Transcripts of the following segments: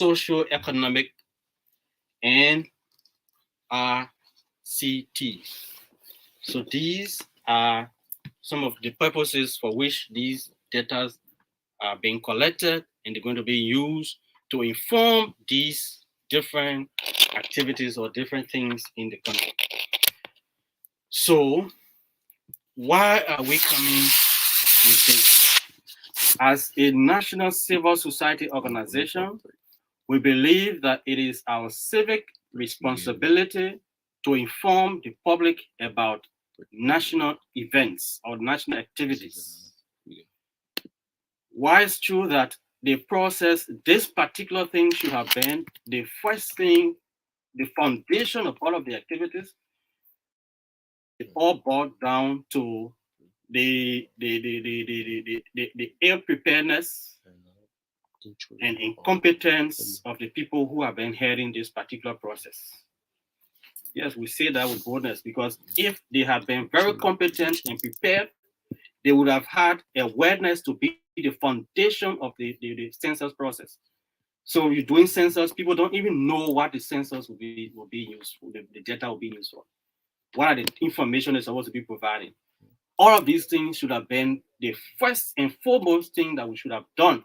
socio-economic, and RCT. So these are some of the purposes for which these data are being collected, and they're going to be used to inform these different activities or different things in the country. So why are we coming with this? As a national civil society organization, we believe that it is our civic responsibility to inform the public about national events or national activities. Why it's true that the process, this particular thing should have been the first thing, the foundation of all of the activities, it all boiled down to the ill preparedness and incompetence of the people who have been heading this particular process. Yes, we say that with boldness, because if they had been very competent and prepared, they would have had awareness to be the foundation of the census process. So you're doing census, people don't even know what the census will be used for, the data will be used for. What are the information they're supposed to be providing? All of these things should have been the first and foremost thing that we should have done,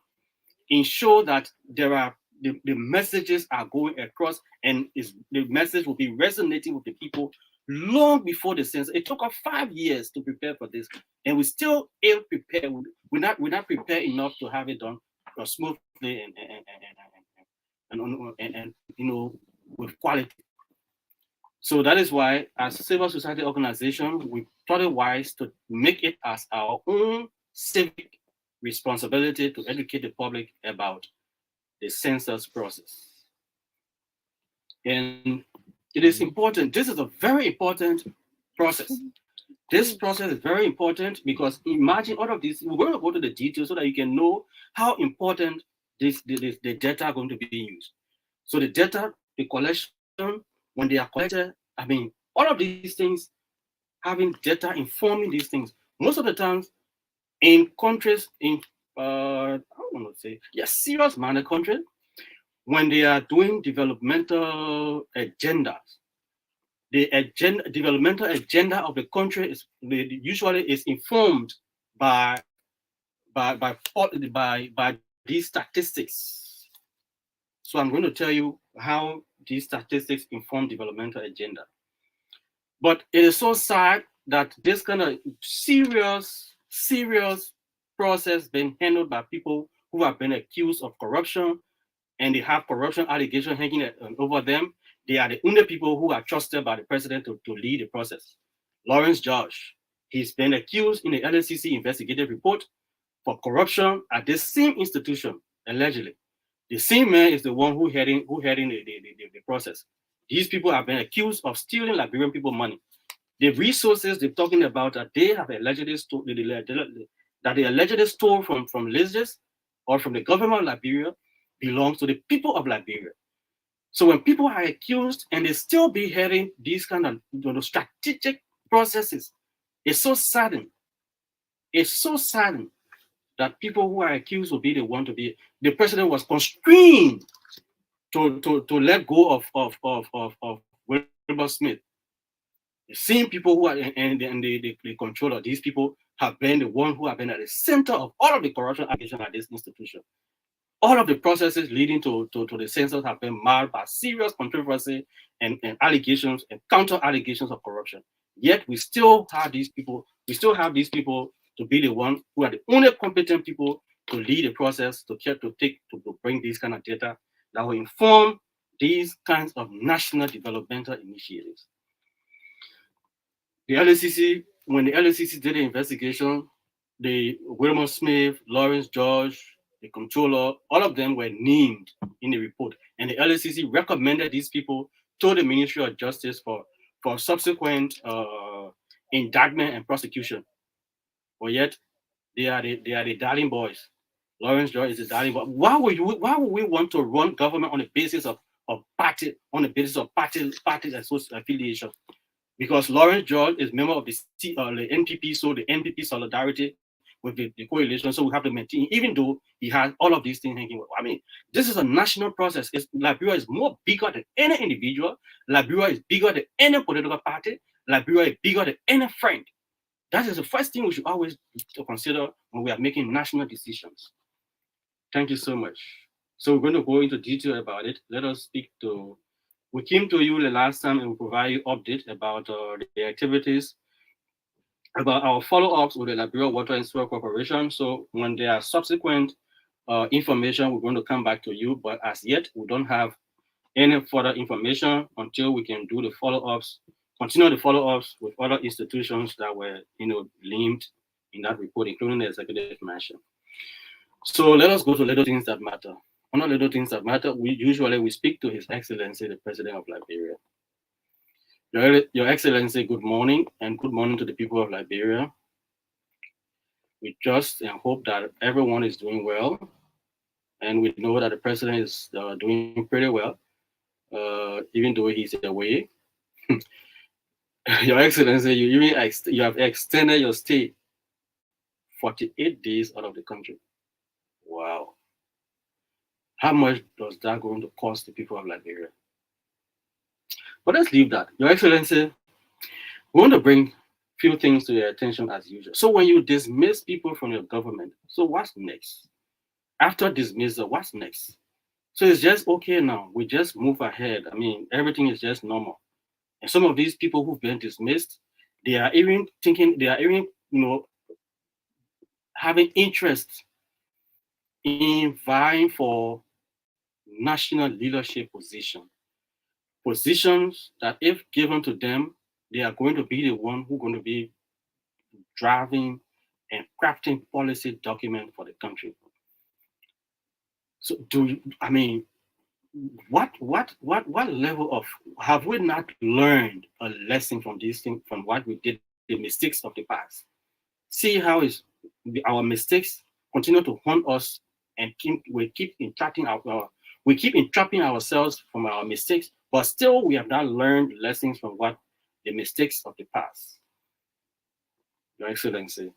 ensure that there are the messages are going across, and the message will be resonating with the people long before the census. It took us 5 years to prepare for this, and we still ill prepared. We're not prepared enough to have it done smoothly and with quality. So that is why, as a civil society organization, we thought it wise to make it as our own civic responsibility to educate the public about the census process. And it is important. This is a very important process. This process is very important because imagine all of this. We're going to go to the details so that you can know how important the data are going to be used. So the data, the collection, when they are collected, I mean, all of these things, having data informing these things, most of the times in countries, I want to say, serious minded countries, when they are doing developmental agendas, the developmental agenda of the country usually is informed by these statistics. So I'm going to tell you how these statistics inform developmental agenda. But it is so sad that this kind of serious process being handled by people who have been accused of corruption, and they have corruption allegations hanging over them. They are the only people who are trusted by the president to lead the process. Lawrence George, he's been accused in the LSCC investigative report for corruption at this same institution, allegedly. The same man is the one who heading the process. These people have been accused of stealing Liberian people money. The resources they're talking about that they have allegedly stole, that they allegedly stole from leases or from the government of Liberia belongs to the people of Liberia. So when people are accused and they still be heading these kind of strategic processes, it's so saddening. It's so saddening that people who are accused will be the one to be. The president was constrained to let go of Wilbur Smith. The same people who are and the controller, these people have been the one who have been at the center of all of the corruption allegations at this institution. All of the processes leading to the census have been marred by serious controversy and allegations and counter allegations of corruption. Yet we still have these people. We still have these people to be the one who are the only competent people to lead the process to bring these kind of data that will inform these kinds of national developmental initiatives. The LSCC, when the LSCC did the investigation, the Wilmer Smith, Lawrence George, the controller, all of them were named in the report. And the LSCC recommended these people to the Ministry of Justice for subsequent indictment and prosecution. But yet, they are the darling boys. Lawrence George is the darling boy. Why would we want to run government on the basis of party affiliation? Because Lawrence George is member of the NPP, so the NPP Solidarity with the coalition, so we have to maintain, even though he has all of these things hanging. I mean, this is a national process. Liberia is more bigger than any individual. Liberia is bigger than any political party. Liberia is bigger than any friend. That is the first thing we should always consider when we are making national decisions. Thank you so much. So we're going to go into detail about it. Let us speak to, we came to you the last time and we provide you update about the activities, about our follow-ups with the Liberia Water and Sewer Corporation. So when there are subsequent information, we're going to come back to you, but as yet, we don't have any further information until we can do the follow-ups, continue the follow-ups with other institutions that were, linked in that report, including the executive mansion. So let us go to little things that matter. On the little things that matter, we speak to His Excellency, the President of Liberia. Your Excellency, good morning, and good morning to the people of Liberia. We trust and hope that everyone is doing well, and we know that the President is doing pretty well, even though he's away. Your Excellency, you have extended your stay 48 days out of the country. Wow. How much does that going to cost the people of Liberia? But let's leave that. Your Excellency, we want to bring few things to your attention as usual. So when you dismiss people from your government, so what's next? After dismissal, what's next? So it's just okay now. We just move ahead. I mean, everything is just normal. And some of these people who've been dismissed, they are even having interest in vying for national leadership positions that if given to them, they are going to be the one who's going to be driving and crafting policy document for the country. So what level of, have we not learned a lesson from these things, from what we did, the mistakes of the past? See how our mistakes continue to haunt us, and we keep entrapping ourselves from our mistakes, but still we have not learned lessons from the mistakes of the past. Your Excellency,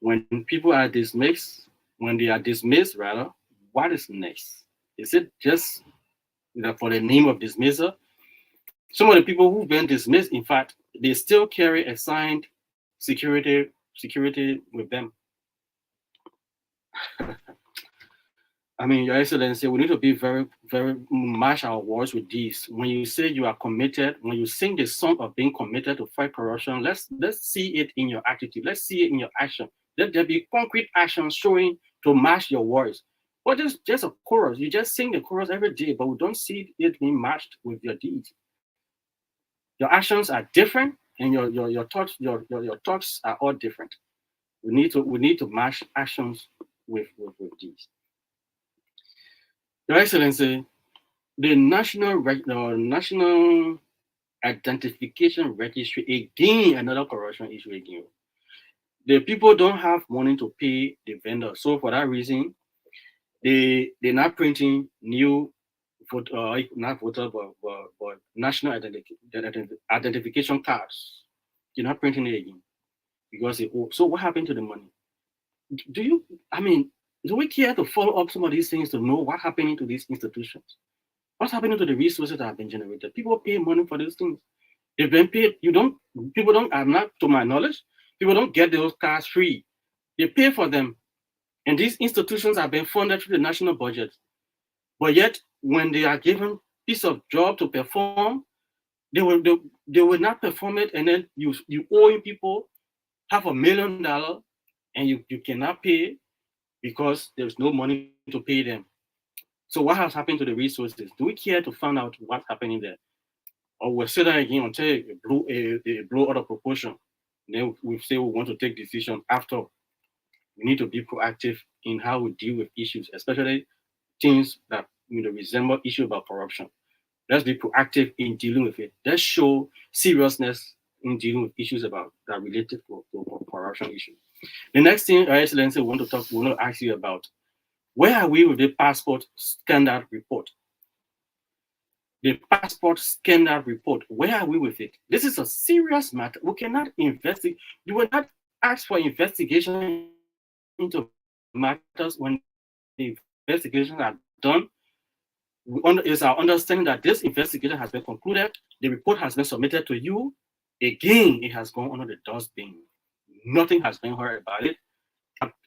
when people are dismissed, what is next? Is it just for the name of dismissal? Some of the people who've been dismissed, in fact, they still carry assigned security with them. I mean, Your Excellency, we need to be very, very match our words with these. When you say you are committed, when you sing the song of being committed to fight corruption, let's see it in your attitude. Let's see it in your action. Let there be concrete action showing to match your words. But just a chorus. You just sing the chorus every day, but we don't see it being matched with your deeds. Your actions are different, and your thoughts are all different. We need to match actions with deeds. Your Excellency, the National Identification Registry, again, another corruption issue again. The people don't have money to pay the vendor. So for that reason, they're not printing new national identification cards. They're not printing it again because so what happened to the money? Do we care to follow up some of these things to know what's happening to these institutions? What's happening to the resources that have been generated? People pay money for these things. They've been paid. Not to my knowledge, people don't get those cards free. They pay for them. And these institutions have been funded through the national budget. But yet, when they are given piece of job to perform, they will not perform it, and then you owe people $500,000 and you cannot pay because there's no money to pay them. So what has happened to the resources? Do we care to find out what's happening there? Or we'll say that again until it blow out of proportion. Then we say we want to take decision after. We need to be proactive in how we deal with issues, especially things that resemble issue about corruption. Let's be proactive in dealing with it. Let's show seriousness in dealing with issues that related to corruption issues. The next thing, Your Excellency, we want to ask you about, where are we with the passport scandal report? The passport scandal report, where are we with it? This is a serious matter. We cannot investigate. You will not ask for investigation into matters when the investigations are done. It's our understanding that this investigation has been concluded, the report has been submitted to you. Again, it has gone under the dustbin. Nothing has been heard about it.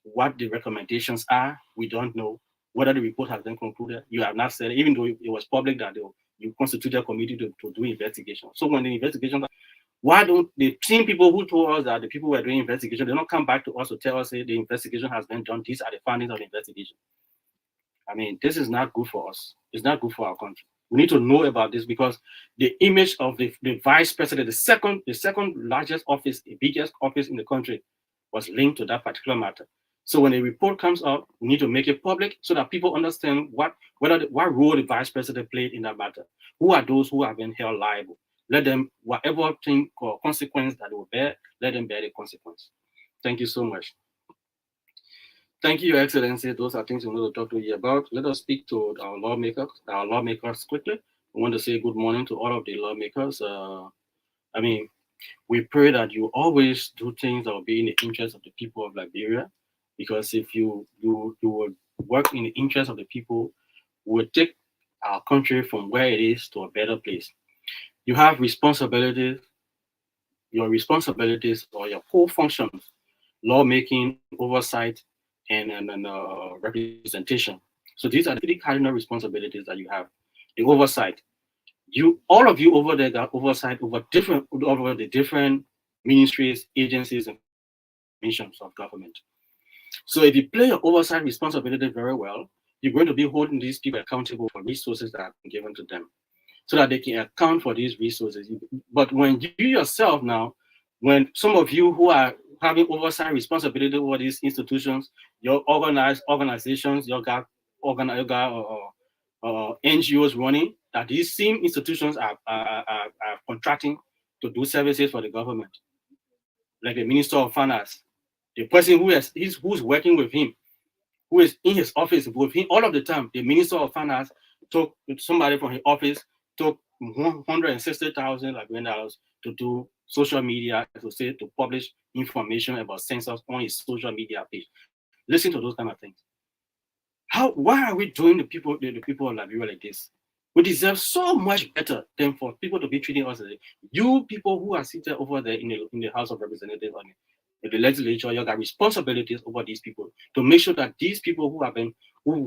What the recommendations are, we don't know. Whether the report has been concluded, you have not said it, even though it was public that you constituted a committee to do investigation. So when the investigation, why don't the same people who told us that the people were doing investigation, they don't come back to us to tell us that the investigation has been done, these are the findings of the investigation? I mean, this is not good for us. It's not good for our country. We need to know about this because the image of the vice president, the second largest office, the biggest office in the country, was linked to that particular matter. So when a report comes out, we need to make it public so that people understand what role the vice president played in that matter. Who are those who have been held liable? Let them, whatever thing or consequence that they will bear, let them bear the consequence. Thank you so much. Thank you, Your Excellency. Those are things we want to talk to you about. Let us speak to our lawmakers quickly. I want to say good morning to all of the lawmakers. I mean, we pray that you always do things that will be in the interest of the people of Liberia, because if you will work in the interest of the people, we will take our country from where it is to a better place. You have responsibilities, your responsibilities or your core functions, lawmaking, oversight, and representation. So these are the three cardinal responsibilities that you have. The oversight. All of you over there got oversight over the different ministries, agencies, and missions of government. So if you play your oversight responsibility very well, you're going to be holding these people accountable for resources that have been given to them, so that they can account for these resources. But when you yourself now, when some of you who are having oversight responsibility over these institutions, your organizations, you got NGOs running, that these same institutions are contracting to do services for the government, like the Minister of Finance, the person who's working with him, who is in his office with him all of the time. The Minister of Finance took somebody from his office, took $160,000 Liberian to do social media, to publish information about census on his social media page. Listen to those kind of things. Why are we doing the people of Liberia like this? We deserve so much better than for people to be treating us as you people who are seated over there in the House of Representatives, in the legislature. You got responsibilities over these people to make sure that these people who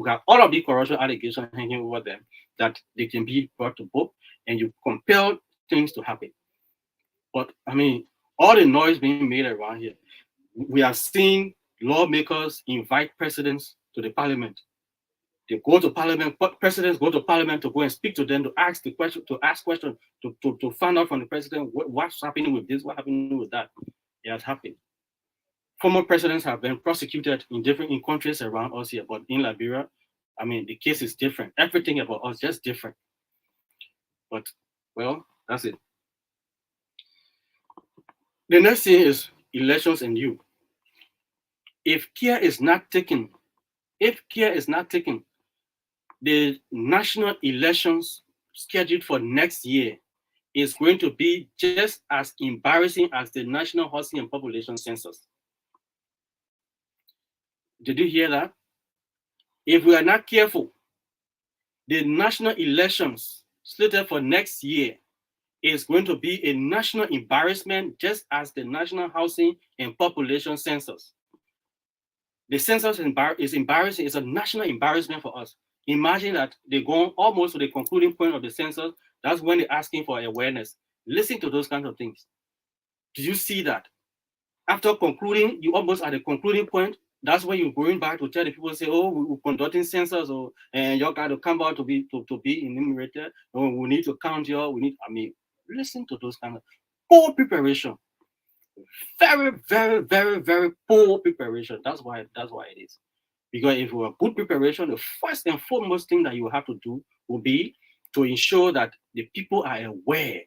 have all of the corruption allegations hanging over them, that they can be brought to book, and you compel things to happen. But I mean, all the noise being made around here, we are seeing lawmakers invite presidents to the parliament. They go to parliament, presidents go to parliament to go and speak to them, to ask questions, to find out from the president what's happening with this, what's happening with that. It has happened. Former presidents have been prosecuted in countries around us here, but in Liberia, I mean, the case is different. Everything about us just different. But well, that's it. The next thing is elections and you. If care is not taken, the national elections scheduled for next year is going to be just as embarrassing as the National Housing and Population Census. Did you hear that? If we are not careful, the national elections slated for next year is going to be a national embarrassment, just as the National Housing and Population Census. The census is embarrassing. It's a national embarrassment for us. Imagine that they go almost to the concluding point of the census. That's when they're asking for awareness. Listen to those kinds of things. Do you see that? After concluding, you almost at the concluding point. That's when you're going back to tell the people, say, "Oh, we're conducting census, and you got to come out to be enumerated. Oh, we need to count your. Listen to those kind of poor preparation. Very, very, very, very poor preparation. That's why it is. Because if we have good preparation, the first and foremost thing that you have to do will be to ensure that the people are aware.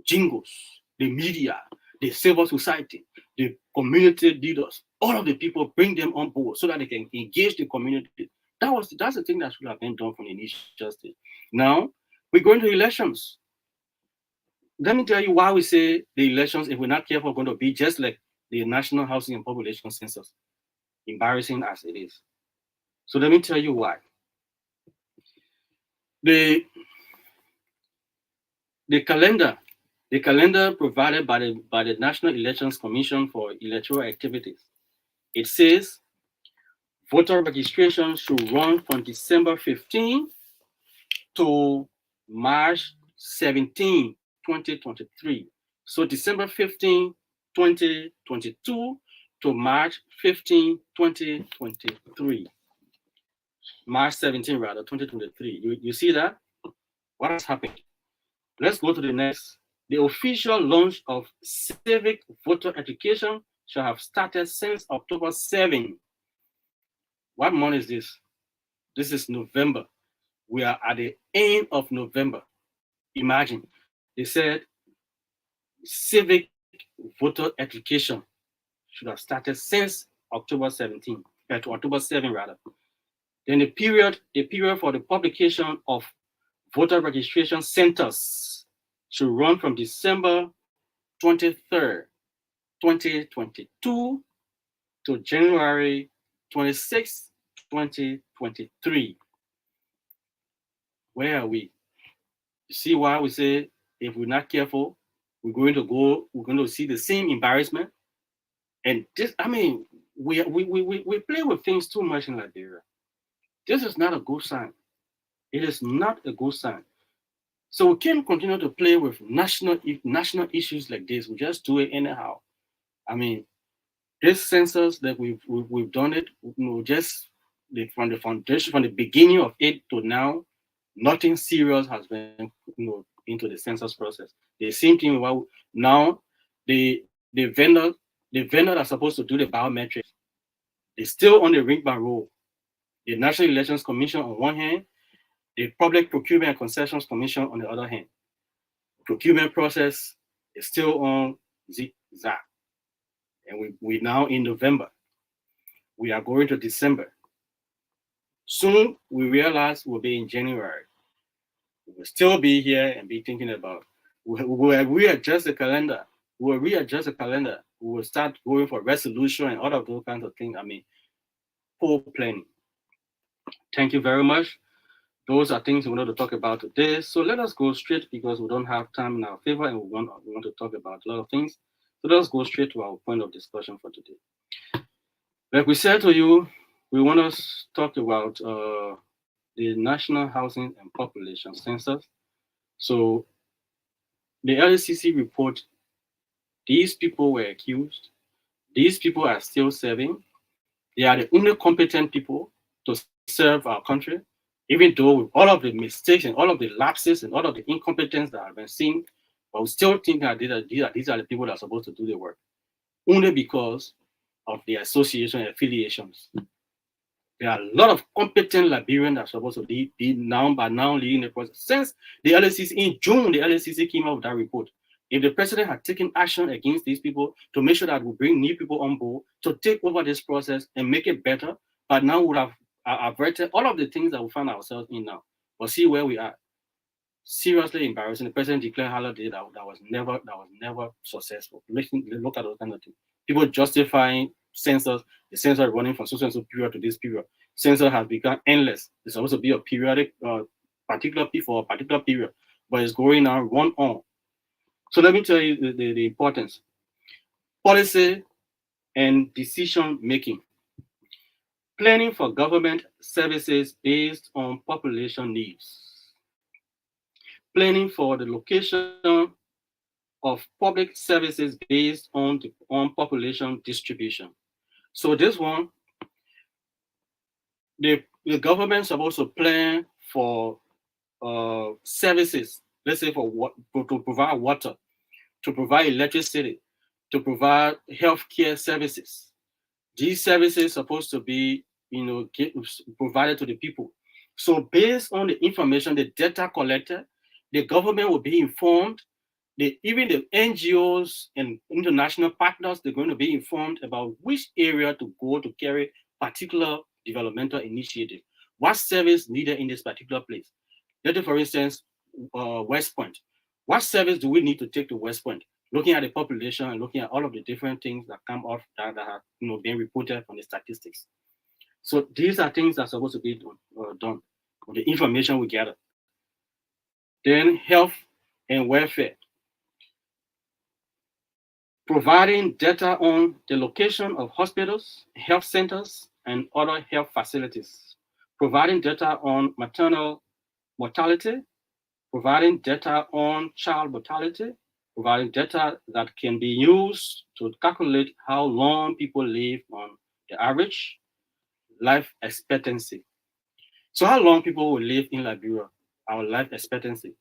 Jingles, the media, the civil society, the community leaders, all of the people, bring them on board so that they can engage the community. That's the thing that should have been done from the initial stage. Now we're going to elections. Let me tell you why we say the elections, if we're not careful, are going to be just like the National Housing and Population Census, embarrassing as it is. So let me tell you why. The calendar provided by the National Elections Commission for electoral activities, it says voter registration should run from December 15 to March 17, 2023. So December 15, 2022 to March 15, 2023. March 17, rather, 2023. You see that? What has happened? Let's go to the next. The official launch of civic voter education shall have started since October 7. What month is this? This is November. We are at the end of November. Imagine, they said civic voter education should have started since October 17, to October 7 rather. Then the period for the publication of voter registration centers should run from December 23rd, 2022 to January 26, 2023. Where are we? You see why we say if we're not careful, we're going to see the same embarrassment. And this, I mean, we play with things too much in Liberia. This is not a good sign. It is not a good sign. So we can't continue to play with national issues like this. We just do it anyhow. I mean, this census that we've done it, just from the foundation, from the beginning of it to now, nothing serious has been into the census process. The same thing about now, the vendor that's supposed to do the biometrics is still on the ring-by roll. The National Elections Commission on one hand, the Public Procurement and Concessions Commission on the other hand. Procurement process is still on zigzag. And we now in November. We are going to December. Soon we realize we'll be in January. We will still be here and be thinking about, we will readjust the calendar. We will readjust the calendar. We will start going for resolution and all of those kinds of things. I mean, poor planning. Thank you very much. Those are things we want to talk about today. So let us go straight, because we don't have time in our favor and we want to talk about a lot of things. So let's go straight to our point of discussion for today. Like we said to you, we want to talk about the National Housing and Population Census. So the LACC report, these people were accused. These people are still serving. They are the only competent people to serve our country, even though with all of the mistakes and all of the lapses and all of the incompetence that have been seen, but we still think that these are the people that are supposed to do the work, only because of the association and affiliations. There are a lot of competent Liberians that are supposed to be now leading the process. Since the LACC, in June, the LACC came out with that report. If the president had taken action against these people to make sure that we bring new people on board to take over this process and make it better, but now we would have averted all of the things that we find ourselves in now. But see where we are. Seriously embarrassing. The president declared holiday that was never successful. Look at those kind of things. People justifying census, the census running from so and so period to this period. Census has become endless. It's supposed to be a periodic, particular for a particular period, but it's going on run on. So let me tell you the importance. Policy and decision making. Planning for government services based on population needs. Planning for the location of public services based on population distribution. So this one, the government is supposed to plan for services, let's say to provide water, to provide electricity, to provide healthcare services. These services are supposed to be, provided to the people. So based on the information, the data collected, the government will be informed. Even the NGOs and international partners, they're going to be informed about which area to go to carry particular developmental initiative. What service needed in this particular place? Let us, for instance, West Point. What service do we need to take to West Point? looking at the population and looking at all of the different things that come off that have been reported from the statistics. So these are things that are supposed to be done with the information we gather. Then health and welfare. Providing data on the location of hospitals, health centers, and other health facilities. Providing data on maternal mortality, providing data on child mortality, providing data that can be used to calculate how long people live on the average life expectancy. So how long people will live in Liberia, our life expectancy.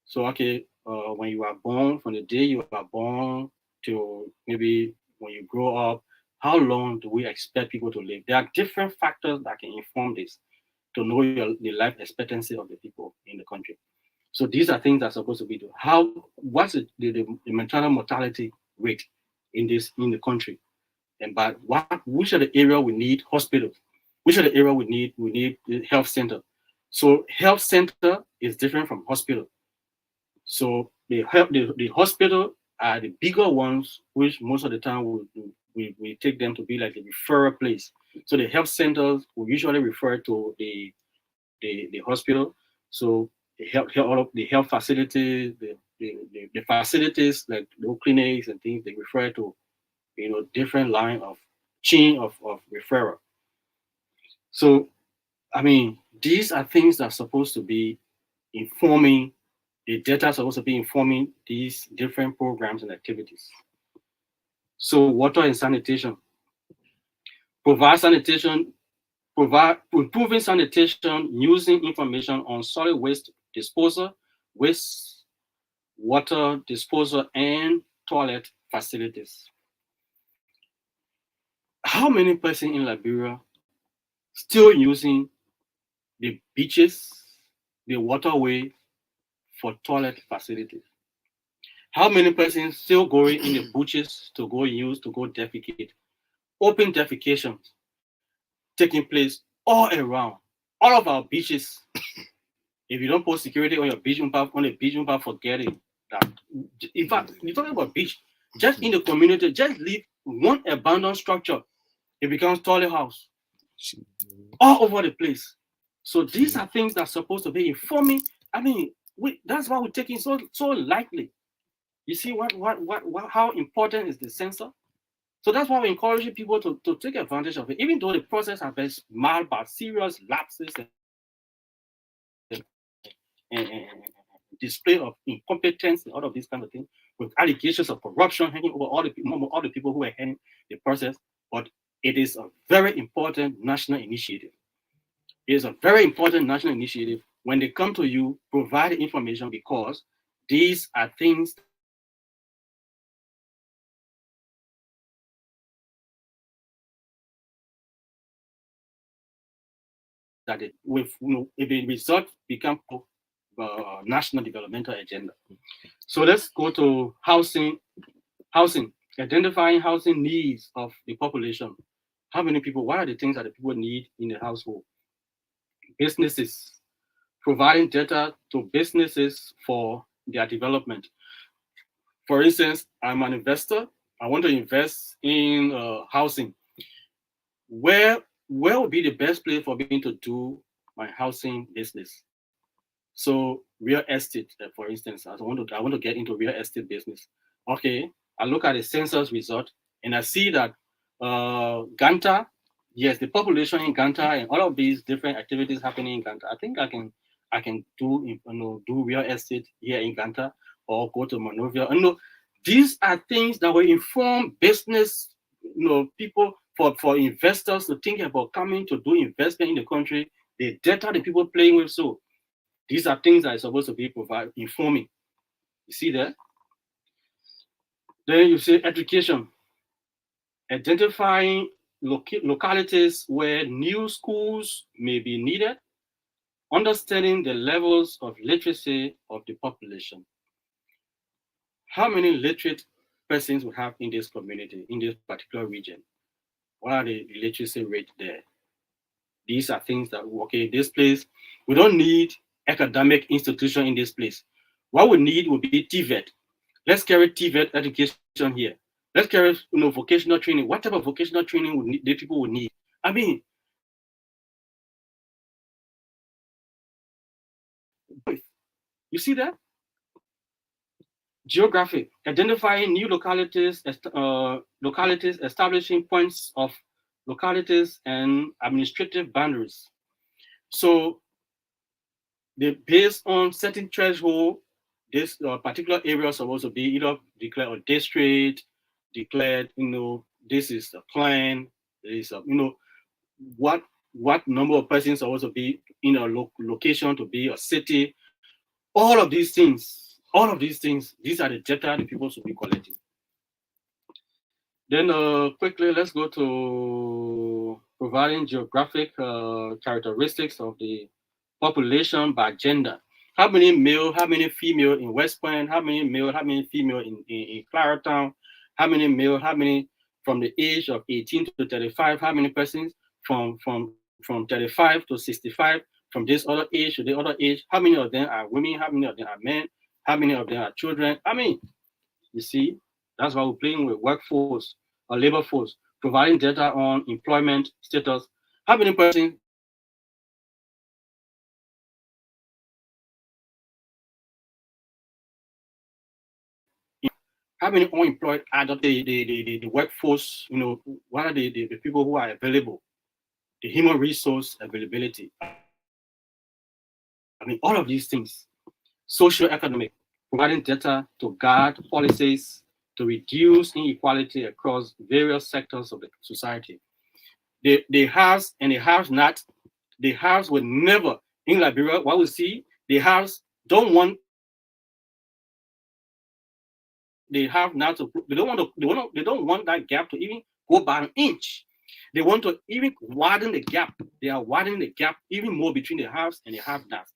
So, okay, when you are born, from the day you are born to maybe when you grow up, how long do we expect people to live? There are different factors that can inform this to know the life expectancy of the people in the country. So these are things that are supposed to be done. What's the maternal mortality rate in the country? And but which are the area we need hospitals? Which are the area we need the health center? So health center is different from hospital. So the hospital are the bigger ones, which most of the time we take them to be like a referral place. So the health centers will usually refer to the hospital. So all of the health facilities, the facilities like the clinics and things, they refer to different line of chain of referral. So I mean, these are things that are supposed to be informing. The data is supposed to be informing these different programs and activities. So water and sanitation. Improving sanitation using information on solid waste disposal, waste water disposal, and toilet facilities. How many persons in Liberia still using the beaches, the waterway for toilet facilities? How many persons still going in the bushes to go defecate? Open defecations taking place all around, all of our beaches. If you don't put security on your beach, forget it. In fact, you're talking about beach, just in the community, just leave one abandoned structure, it becomes toilet house all over the place. So these are things that are supposed to be informing. I mean, that's why we're taking so lightly. You see how important is the census? So that's why we're encouraging people to take advantage of it, even though the process has been marred by serious lapses and display of incompetence and all of these kind of things, with allegations of corruption hanging over all the people who are handling the process. But it is a very important national initiative. It is a very important national initiative. When they come to you, provide information, because these are things that if the result become national developmental agenda. So let's go to housing, identifying housing needs of the population. How many people, what are the things that the people need in the household? Businesses, providing data to businesses for their development. For instance, I'm an investor. I want to invest in housing. Where would be the best place for me to do my housing business? So real estate, for instance, I want to get into real estate business. Okay, I look at the census result and I see that Ganta, yes, the population in Ganta and all of these different activities happening in Ganta. I think I can do real estate here in Ganta or go to Monrovia. These are things that will inform business, people for investors to think about coming to do investment in the country. The data the people playing with, so these are things that are supposed to be informing. You see that? Then you see education, identifying localities where new schools may be needed, understanding the levels of literacy of the population. How many literate persons we have in this community, in this particular region? What are the literacy rate there? These are things that, okay, this place, we don't need academic institution in this place. What we need will be TVET, Let's carry TVET education here. Let's carry vocational training. What type of vocational training would the people would need? I mean, you see that? Geographic, identifying new localities, establishing points of localities and administrative boundaries. So they based on certain threshold, this particular area is supposed to be either declared a district, declared, this is a clan, this is what number of persons supposed to be in a location, to be a city. All of these things, these are the data the people should be collecting. Then quickly, let's go to providing geographic characteristics of the population by gender. How many male, how many female in West Point, how many male, how many female in Claratown, how many male, how many from the age of 18 to 35, how many persons from 35 to 65, from this other age to the other age, how many of them are women, how many of them are men, how many of them are children. I mean, you see, that's why we're playing with workforce or labor force, providing data on employment status. How many persons how many unemployed are the workforce, what are the people who are available, the human resource availability. I mean, all of these things, social economic, providing data to guide policies to reduce inequality across various sectors of the society. The haves and the have not, the haves will never, in Liberia, what we see, the haves don't want, they have not to, they don't want that gap to even go by an inch. They want to even widen the gap. They are widening the gap even more between the haves and the have-nots.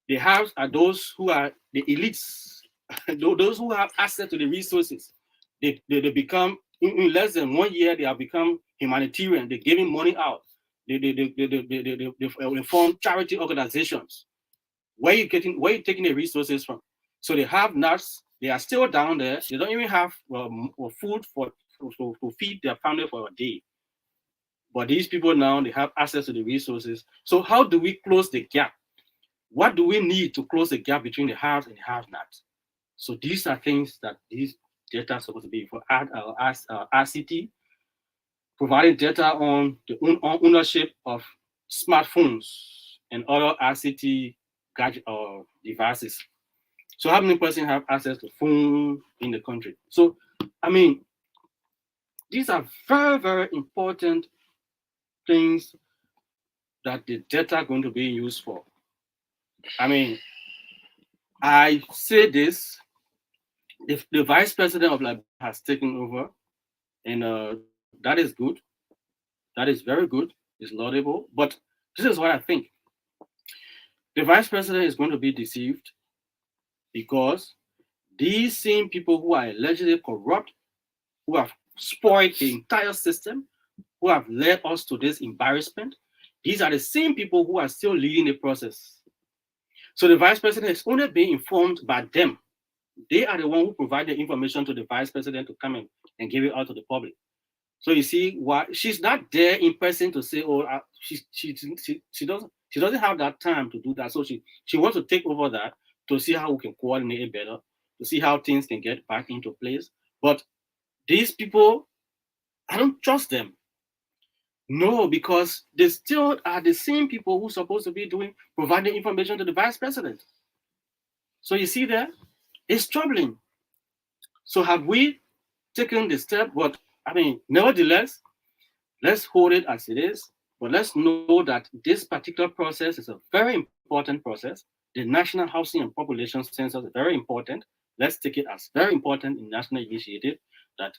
The haves are those who are the elites, those who have access to the resources. They become, in less than 1 year, they have become humanitarian. They're giving money out. They form charity organizations. Where you taking the resources from? So they have nuts. They are still down there. They don't even have food to feed their family for a day. But these people now, they have access to the resources. So how do we close the gap? What do we need to close the gap between the haves and the have-nots? So these are things that these data are supposed to be for RCT, providing data on the ownership of smartphones and other RCT gadget or devices. So how many persons have access to phone in the country? So, I mean, these are very, very important things that the data are going to be used for. I mean, I say this, if the vice president of Liberia has taken over, and that is good, that is very good, it's laudable, but this is what I think. The vice president is going to be deceived because these same people who are allegedly corrupt, who have spoiled the entire system, who have led us to this embarrassment, these are the same people who are still leading the process. So the vice president is only being informed by them. They are the one who provide the information to the vice president to come in and give it out to the public. So you see, why she's not there in person to say, oh, she doesn't have that time to do that. So she wants to take over that to see how we can coordinate it better, to see how things can get back into place. But these people, I don't trust them. No, because they still are the same people who are supposed to be providing information to the vice president. So you see there, it's troubling. So have we taken the step? But I mean, nevertheless, let's hold it as it is. But let's know that this particular process is a very important process. The National Housing and Population Census is very important. Let's take it as very important in national initiative that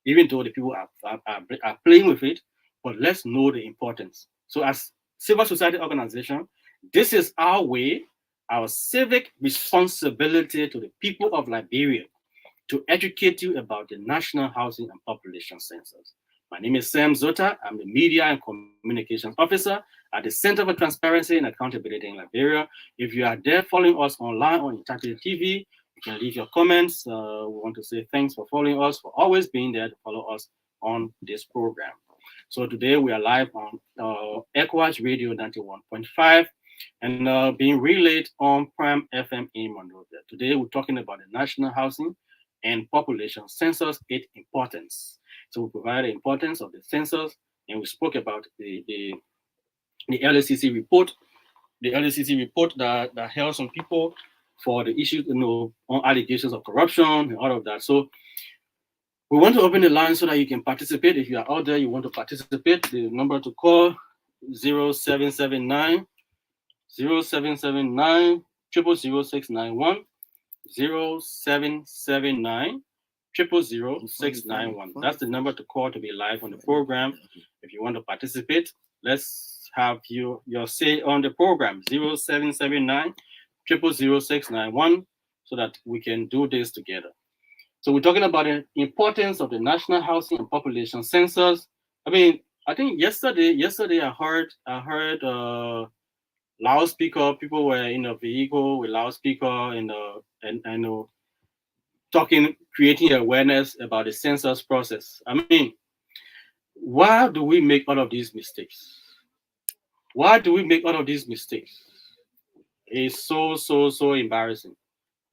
even though the people are playing with it, but let's know the importance. So as civil society organization, this is our way, our civic responsibility to the people of Liberia to educate you about the National Housing and Population Census. My name is Sam Zota. I'm the Media and Communications Officer at the Center for Transparency and Accountability in Liberia. If you are there following us online on Interactive TV, You can leave your comments. We want to say thanks for following us, for always being there to follow us on this program. So today we are live on ECOWAS Radio 91.5 and being relayed on Prime FM in Monrovia. Today we're talking about the National Housing and Population Census, its importance. So we provide the importance of the census, and we spoke about the LACC report, that held some people for the issues, on allegations of corruption and all of that. So we want to open the line so that you can participate. If you are out there, you want to participate, the number to call 0779 0779 000691 0779 000691. That's the number to call to be live on the program. If you want to participate, let's have your say on the program. 0779 000691 so that we can do this together. So we're talking about the importance of the National Housing and Population Census. I think yesterday I heard loudspeaker. People were in a vehicle with loudspeaker and talking, creating awareness about the census process. Why do we make all of these mistakes? It's so embarrassing.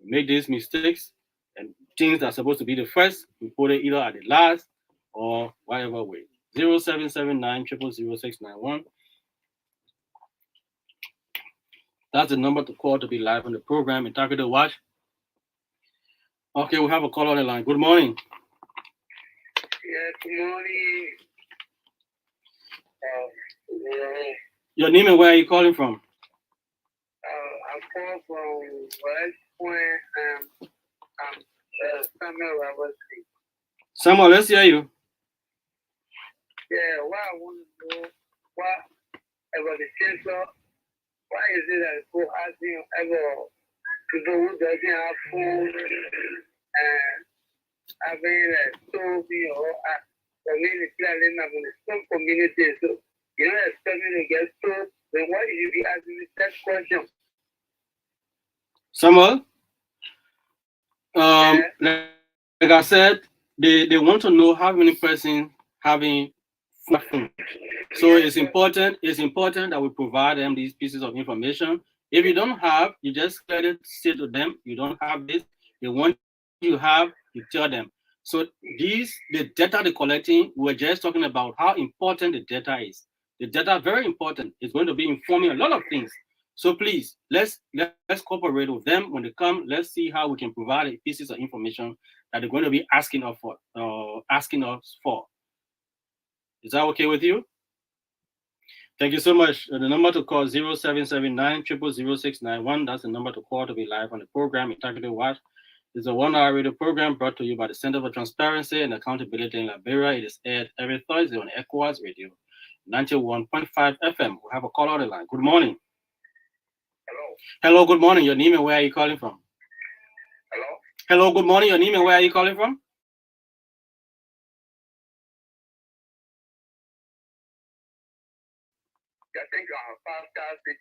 We make these mistakes, and things that are supposed to be the first, we put it either at the last or whatever way. 0779 000691. That's the number to call to be live on the program. And target to watch. Okay, we have a call on the line. Good morning. Yeah, good morning. Your name and where are you calling from? I'm calling from West Point. Samuel Robertson. Samuel, let's hear you. Yeah, what I want to know, what about the census? Why is it that people asking about people who doesn't have food and having Toby or community living in some communities? So you're not expecting to get food, then why should you be asking me that question? Samuel, like I said, they want to know how many persons having food. So it's important that we provide them these pieces of information. If you don't have, you just let it say to them, you don't have this. They want you have, you tell them. So the data they're collecting, we're just talking about how important the data is. The data very important. It's going to be informing a lot of things. So please, let's cooperate with them when they come. Let's see how we can provide pieces of information that they're going to be asking us for. Is that okay with you? Thank you so much. The number to call 0779 000691. That's the number to call to be live on the program. Integrity Watch is a 1-hour radio program brought to you by the Center for Transparency and Accountability in Liberia. It is aired every Thursday on ECOWAS Radio 91.5 FM. We have a call on the line. Good morning. Hello, good morning. Your name and where are you calling from? Hello, good morning. Your name and where are you calling from? I think Pascal said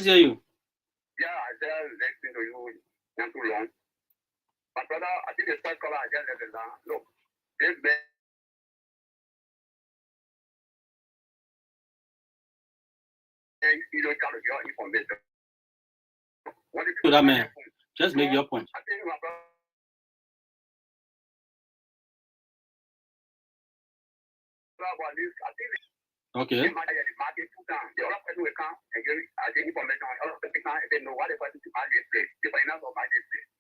Hear you. Yeah, I just listening to you not too long. But brother, I think the first caller I just let it down. Look, this man. You don't tell your information. To that man, just make your point. I think my brother. Okay. The market put down. The other person will come and give the information. The other person can and they know what the person to market place. The finance of market place.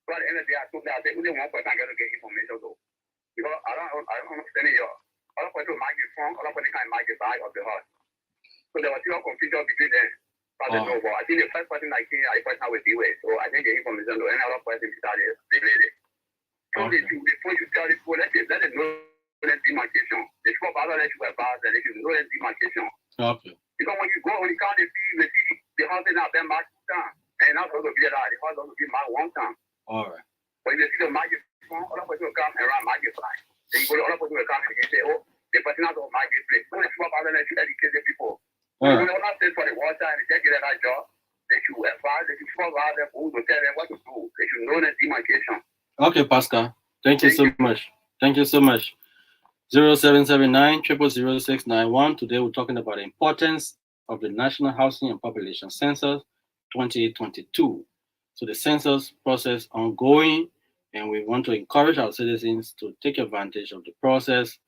So at the end of the day, I told that they only one person can get information though. Because I don't understand your other person will market front, other person can market back of the heart. So there was still confusion between them. But I think the first person I think I person will deal with. So I think the information though, any other person started related. So before you tell people, let them know the demarcation. They should about let you about that they should know the demarcation. Okay. Because when you go on the county, you see the houses have been marked down. And not also be that the house also be marked one time. All right. When you see the market, other person will come and run market side. Then you go to other person will come and say, oh, the person has a market place. So they should about let you educate the people. When you not send for the water and they get that job, they should should advise the people out there who to tell them what to do. They should know the demarcation. Okay, Pascal. Thank you so much. Thank you so much. 0779 0000691. Today we're talking about the importance of the National Housing and Population Census 2022. So the census process ongoing, and we want to encourage our citizens to take advantage of the process.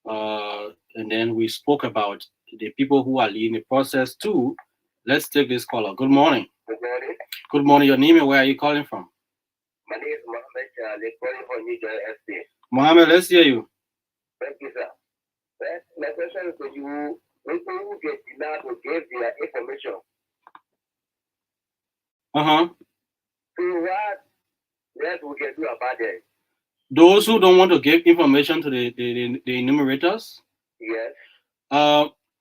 And then we spoke about the people who are leading the process too. Let's take this caller. Good morning. Good morning. Good morning. Your name and where are you calling from? My name is Mohammed. Calling from New Jersey State. Mohammed, let's hear you. Thank you, sir. My question is to you, people who get denied to give their information. So what we can do about it? Those who don't want to give information to the enumerators? Yes.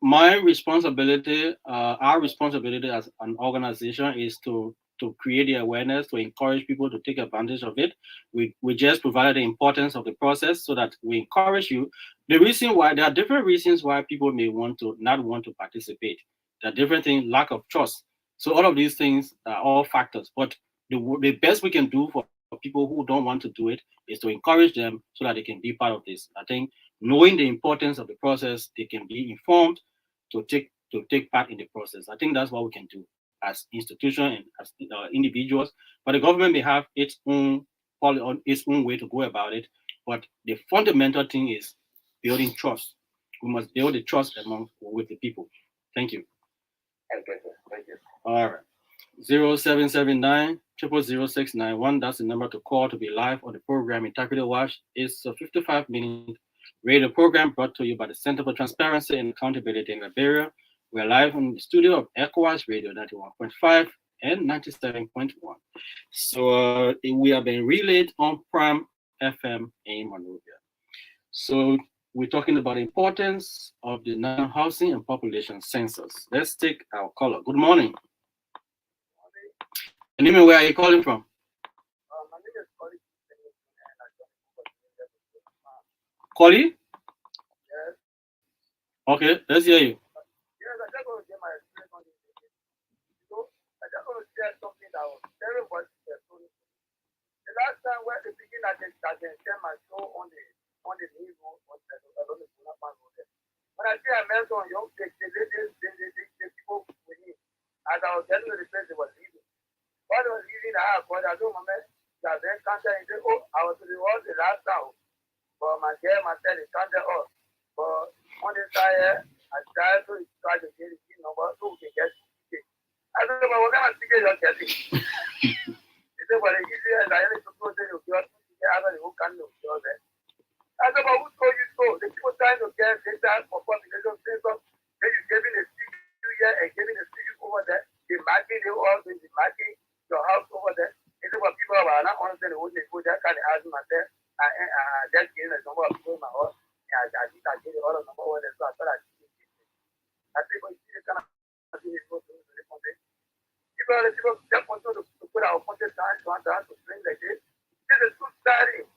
My responsibility, our responsibility as an organization is to create the awareness, to encourage people to take advantage of it. We just provided the importance of the process so that we encourage you. The reason why, there are different reasons why people may not want to participate. There are different things, lack of trust. So all of these things are all factors. But the best we can do for people who don't want to do it is to encourage them so that they can be part of this. I think knowing the importance of the process, they can be informed to take part in the process. I think that's what we can do as institution and as individuals. But the government may have its own way to go about it. But the fundamental thing is building trust. We must build the trust with the people. Thank you. Thank you. All right. 0779 0000691. That's the number to call to be live on the program Integrity Watch. It's a 55-minute radio program brought to you by the Center for Transparency and Accountability in Liberia. We're live in the studio of ECOWAS Radio 91.5 and 97.1. So we have been relayed on Prime FM in Monrovia. So we're talking about the importance of the National Housing and Population Census. Let's take our caller. Good morning. And even where are you calling from? My name is Collie. Collie? Yes. Okay, let's hear you. Yes, I just want to get my experience on this. So I just want to share something that was very much personal. The last time when the beginning I can share my show on the news on the when I see I met some young kids, the people with me, as I was getting to the place they were leaving. What was leaving, I don't remember that then counter and say, oh, I was the one the last time. But my girl, myself, they counted up. But on the side, I tried to get the key number so we can get it. I don't know what kind of ticket you're getting. They say, well, the easier is I only suppose that you're going to get out of the whole country. I don't know who told you so. The people trying to get data for population census, then you giving a CQ here and giving a CQ over there. They marking the all, they marking your house over there. It's what people are not understanding what they go there, kind of house myself. I just getting a number of people in my house. I get all the number over there, so I thought I see it. I think when you see the kind of thing is supposed to do, people just want to put our content down to bring like this. This is too starting.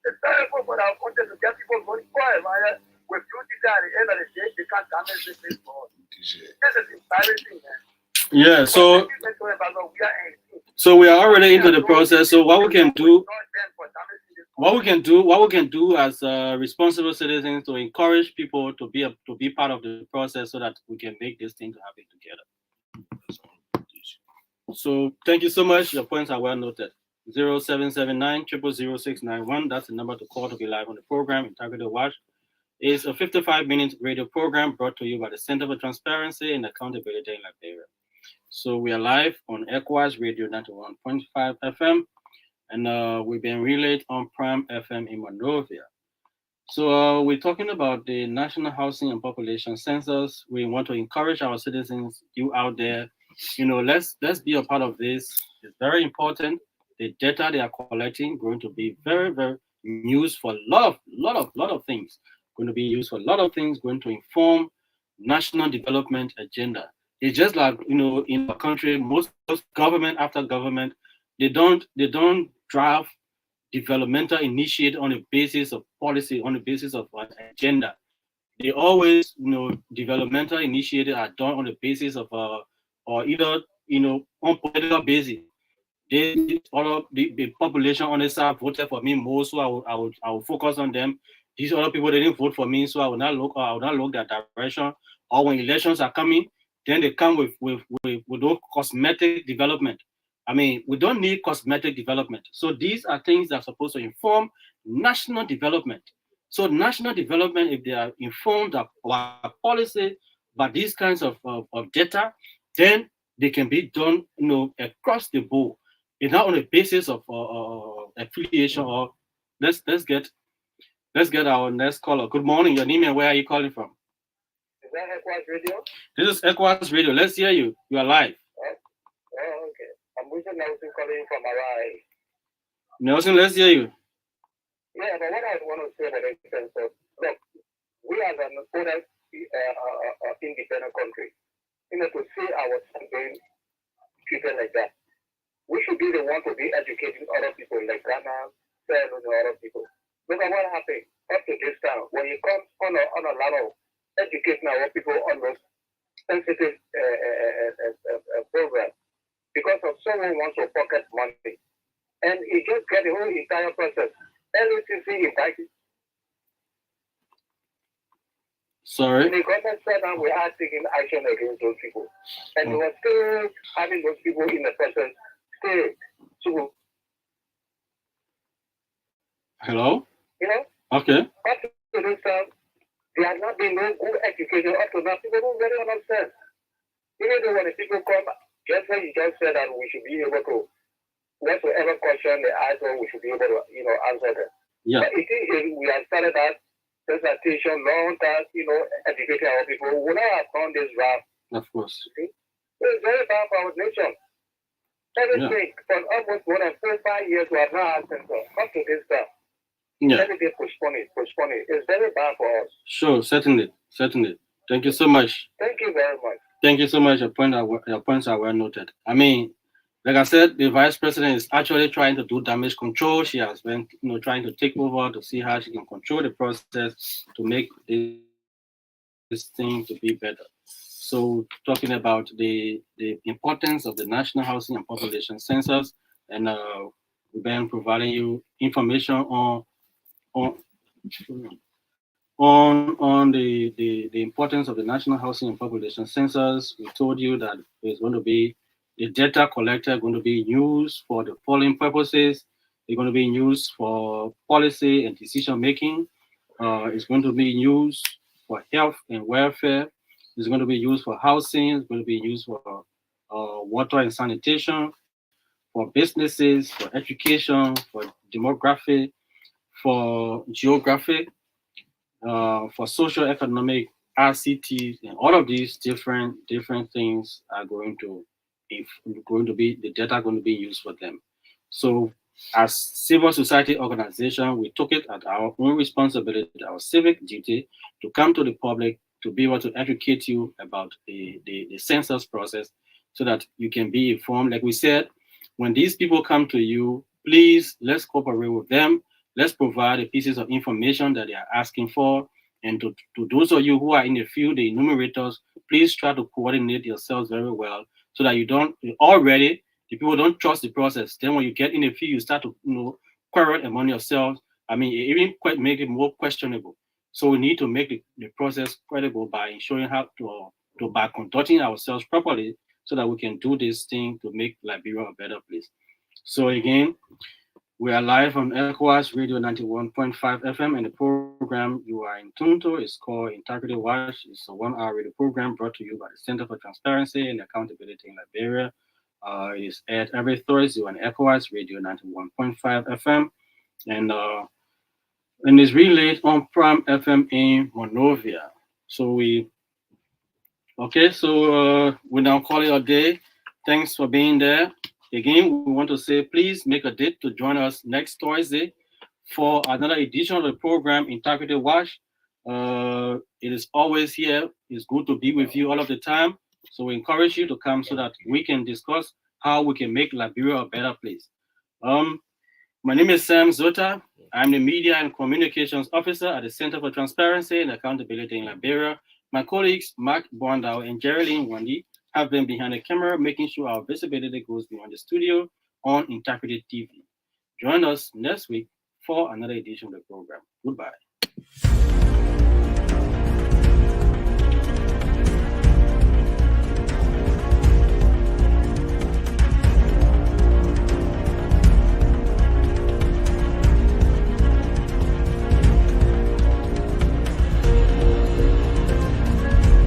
It's time for our content to get people going quiet, man. With beauty at the end of the day, they can't damage this thing for us. This is embarrassing, man. Yeah, so we are already into the process. So what we can do as responsible citizens to encourage people to be part of the process so that we can make this thing to happen together. So thank you so much. Your points are well noted. 0779 0000691. That's the number to call to be live on the program. Integrity Watch is a 55-minute radio program brought to you by the Center for Transparency and Accountability in Liberia. So we are live on ECOWAS Radio 91.5 FM, and we've been relayed on Prime FM in Monrovia. So we're talking about the National Housing and Population Census. We want to encourage our citizens, you out there, let's be a part of this. It's very important. The data they are collecting going to be very, very used for a lot of things. Going to be used for a lot of things. Going to inform national development agenda. It's just like in our country, most government after government, they don't draft developmental initiative on the basis of policy, on the basis of an agenda. They always, developmental initiatives are done on the basis of or either on political basis. The population on the side voted for me more, so I will focus on them. These other people, they didn't vote for me, so I will not look that direction. Or when elections are coming, then they come with those cosmetic development. I mean, we don't need cosmetic development. So these are things that are supposed to inform national development. So national development, if they are informed of our policy by these kinds of data, then they can be done, across the board. It's not on the basis of affiliation. Or let's get our next caller. Good morning. Your name and where are you calling from? Is that ECOWAS Radio? This is ECOWAS Radio. Let's hear you. You are live. Oh, okay. I'm Wilson Nelson calling from Arai. Nelson, let's hear you. Yeah, but what I want to say about the census, look, we as an honest, independent country, to see ourselves being treated like that, we should be the one to be educating other people like Ghana, Sierra Leone, and other people. Look at what happened up to this time when you come on a lot of educating our people on those sensitive programs because of someone wants to pocket money. And it just get the whole entire process. LUCC invited. Sorry. The government said that we are taking action against those people. And we were still having those people in the process. Still. Hello? Up Okay. to this time, there has not been no good education up to now. People don't really understand. Even though when the people come, just like you just said that we should be able to, whatsoever question they ask, we should be able to, answer them. Yeah. But it is, we have started that presentation long time, educating our people. We would not have found this draft. Of course. It's very bad for our nation. Everything for almost more than 4 or 5 years we have not had census up to this time. Yeah. Everything postpone it. It's very bad for us. Sure, certainly. Thank you so much. Thank you very much. Thank you so much. Your points are well noted. I mean, like I said, the vice president is actually trying to do damage control. She has been, trying to take over to see how she can control the process to make this thing to be better. So, talking about the importance of the National Housing and Population Census, and we've been providing you information on the importance of the National Housing and Population Census. We told you that there's going to be the data collected going to be used for the following purposes. They're going to be used for policy and decision making. It's going to be used for health and welfare. It's going to be used for housing. It's going to be used for water and sanitation, for businesses, for education, for demography, for geography, for social economic, RCT, and all of these different things are going to be the data going to be used for them. So as civil society organization, we took it at our own responsibility, our civic duty, to come to the public to be able to educate you about the census process so that you can be informed. Like we said, when these people come to you, please, let's cooperate with them. Let's provide the pieces of information that they are asking for. And to those of you who are in the field, the enumerators, please try to coordinate yourselves very well so that you don't, already, the people don't trust the process. Then when you get in the field, you start to quarrel among yourselves. I mean, it even quite make it more questionable. So we need to make the process credible by ensuring how to by conducting ourselves properly so that we can do this thing to make Liberia a better place. So again, we are live on ECOWAS Radio 91.5 FM, and the program you are in tune to is called Integrity Watch. It's a 1-hour radio program brought to you by the Center for Transparency and Accountability in Liberia. It is aired every Thursday on ECOWAS Radio 91.5 FM, and is relayed on Prime FM in Monrovia. So we now call it a day. Thanks for being there. Again, we want to say, please make a date to join us next Thursday for another edition of the program, Integrity Watch. It is always here. It's good to be with you all of the time. So we encourage you to come so that we can discuss how we can make Liberia a better place. My name is Sam Zota. I'm the Media and Communications Officer at the Center for Transparency and Accountability in Liberia. My colleagues, Mark Bondau and Geraldine Wandi, have been behind the camera, making sure our visibility goes beyond the studio on Interpreted TV. Join us next week for another edition of the program. Goodbye.